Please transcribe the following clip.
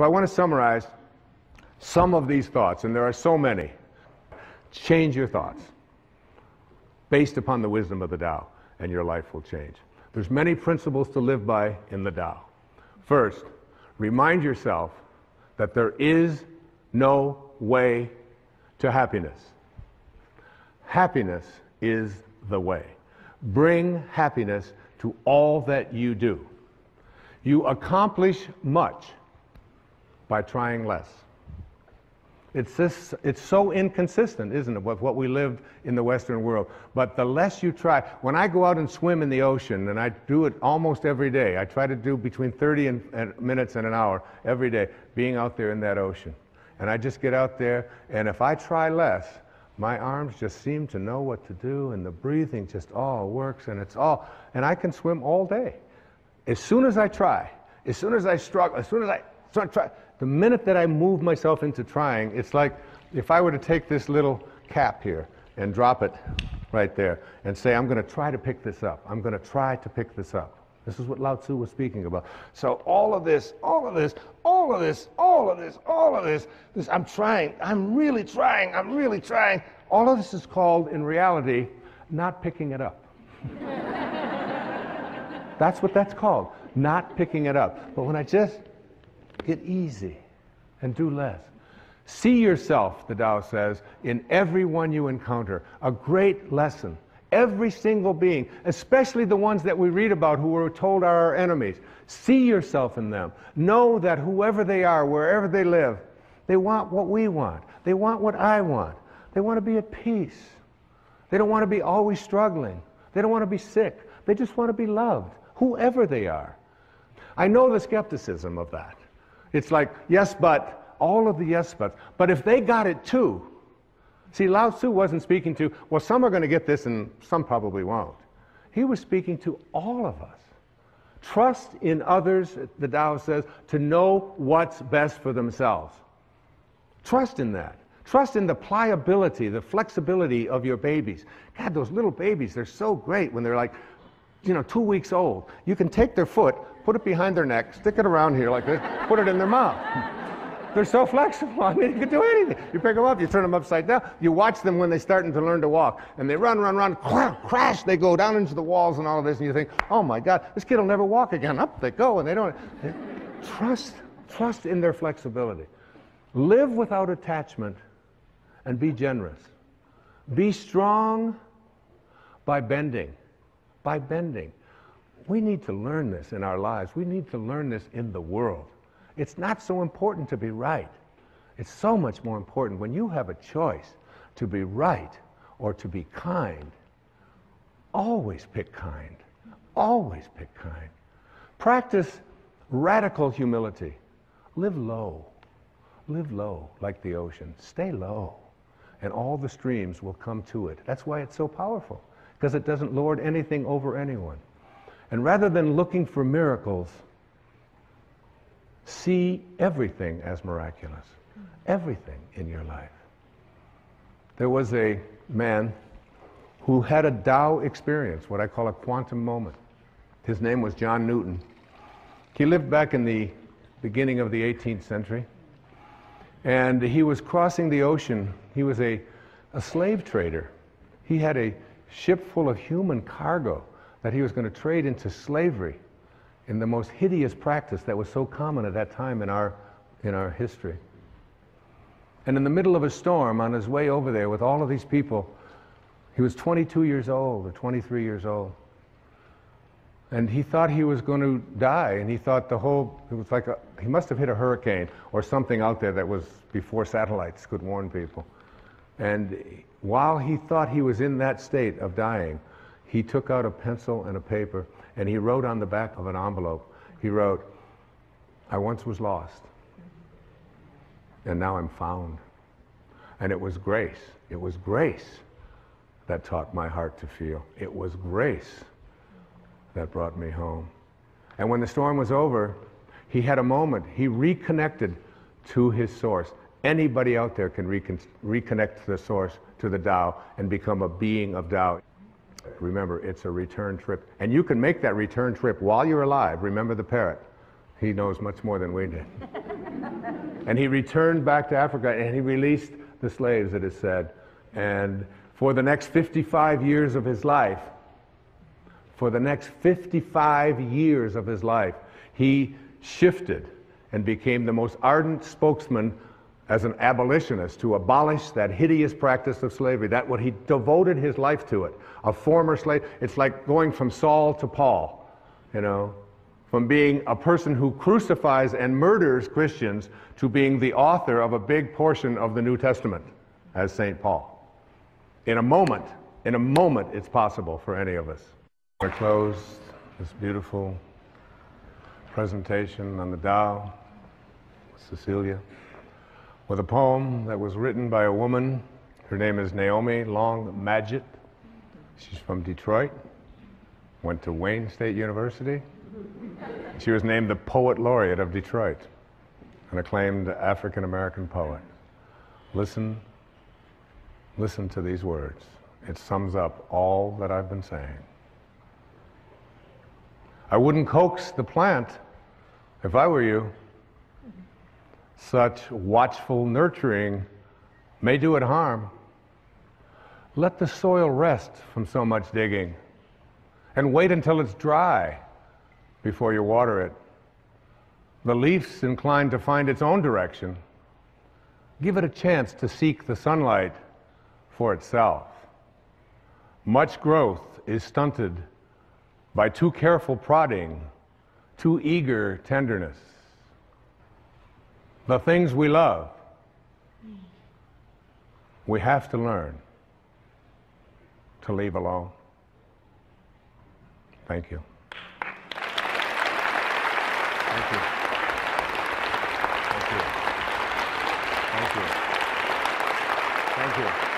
So I want to summarize some of these thoughts, and there are so many. Change your thoughts based upon the wisdom of the Tao, and your life will change. There's many principles to live by in the Tao. First, remind yourself that there is no way to happiness. Happiness is the way. Bring happiness to all that you do. You accomplish much by trying less. It's so inconsistent, isn't it, with what we live in the Western world. But the less you try, when I go out and swim in the ocean, and I do it almost every day, I try to do between 30 minutes and an hour every day, being out there in that ocean. And I just get out there, and if I try less, my arms just seem to know what to do, and the breathing just all works, and and I can swim all day. As soon as I try, as soon as I struggle, as soon as I start trying, the minute that I move myself into trying, it's like if I were to take this little cap here and drop it right there and say, I'm going to try to pick this up. I'm going to try to pick this up. This is what Lao Tzu was speaking about. So all of this, I'm trying, I'm really trying. All of this is called, in reality, not picking it up. That's what that's called, not picking it up. But when I just get easy and do less. See yourself, the Tao says, in everyone you encounter. A great lesson. Every single being, especially the ones that we read about who we're told are our enemies. See yourself in them. Know that whoever they are, wherever they live, they want what we want. They want what I want. They want to be at peace. They don't want to be always struggling. They don't want to be sick. They just want to be loved, whoever they are. I know the skepticism of that. It's like, yes, but, all of the yes, buts. But if they got it too, see, Lao Tzu wasn't speaking to, well, some are going to get this and some probably won't. He was speaking to all of us. Trust in others, the Tao says, to know what's best for themselves. Trust in that. Trust in the pliability, the flexibility of your babies. God, those little babies, they're so great when they're like, 2 weeks old. You can take their foot, put it behind their neck, stick it around here like this, put it in their mouth. They're so flexible. I mean, you can do anything. You pick them up, you turn them upside down. You watch them when they're starting to learn to walk. And they run, crash, they go down into the walls and all of this. And you think, oh my God, this kid will never walk again. Up they go, and they don't. Trust in their flexibility. Live without attachment and be generous. Be strong by bending. By bending. We need to learn this in our lives. We need to learn this in the world. It's not so important to be right. It's so much more important when you have a choice to be right or to be kind. Always pick kind. Always pick kind. Practice radical humility. Live low. Live low like the ocean. Stay low. And all the streams will come to it. That's why it's so powerful, because it doesn't lord anything over anyone. And rather than looking for miracles, see everything as miraculous. Everything in your life. There was a man who had a Tao experience, what I call a quantum moment. His name was John Newton. He lived back in the beginning of the 18th century. And he was crossing the ocean. He was a slave trader. He had a ship full of human cargo that he was going to trade into slavery in the most hideous practice that was so common at that time in our history. And in the middle of a storm, on his way over there with all of these people, he was 22 years old or 23 years old. And he thought he was going to die, and he thought it was like he must have hit a hurricane or something out there that was before satellites could warn people. And while he thought he was in that state of dying, he took out a pencil and a paper, and he wrote on the back of an envelope, he wrote, I once was lost, and now I'm found. And it was grace. It was grace that taught my heart to feel. It was grace that brought me home. And when the storm was over, he had a moment. He reconnected to his source. Anybody out there can reconnect to the source, to the Tao, and become a being of Tao. Remember, it's a return trip. And you can make that return trip while you're alive. Remember the parrot. He knows much more than we did. And he returned back to Africa and he released the slaves, it is said. And for the next 55 years of his life, he shifted and became the most ardent spokesman as an abolitionist to abolish that hideous practice of slavery. That's what he devoted his life to it. A former slave, it's like going from Saul to Paul, you know, from being a person who crucifies and murders Christians to being the author of a big portion of the New Testament as St. Paul. In a moment, it's possible for any of us. I close this beautiful presentation on the Tao, Cecilia, with a poem that was written by a woman. Her name is Naomi Long Madgett. She's from Detroit, went to Wayne State University. She was named the Poet Laureate of Detroit, an acclaimed African-American poet. Listen to these words. It sums up all that I've been saying. I wouldn't coax the plant if I were you. Such watchful nurturing may do it harm. Let the soil rest from so much digging and wait until it's dry before you water it. The leaf's inclined to find its own direction. Give it a chance to seek the sunlight for itself. Much growth is stunted by too careful prodding, too eager tenderness. The things we love, we have to learn to leave alone. Thank you. Thank you. Thank you. Thank you. Thank you.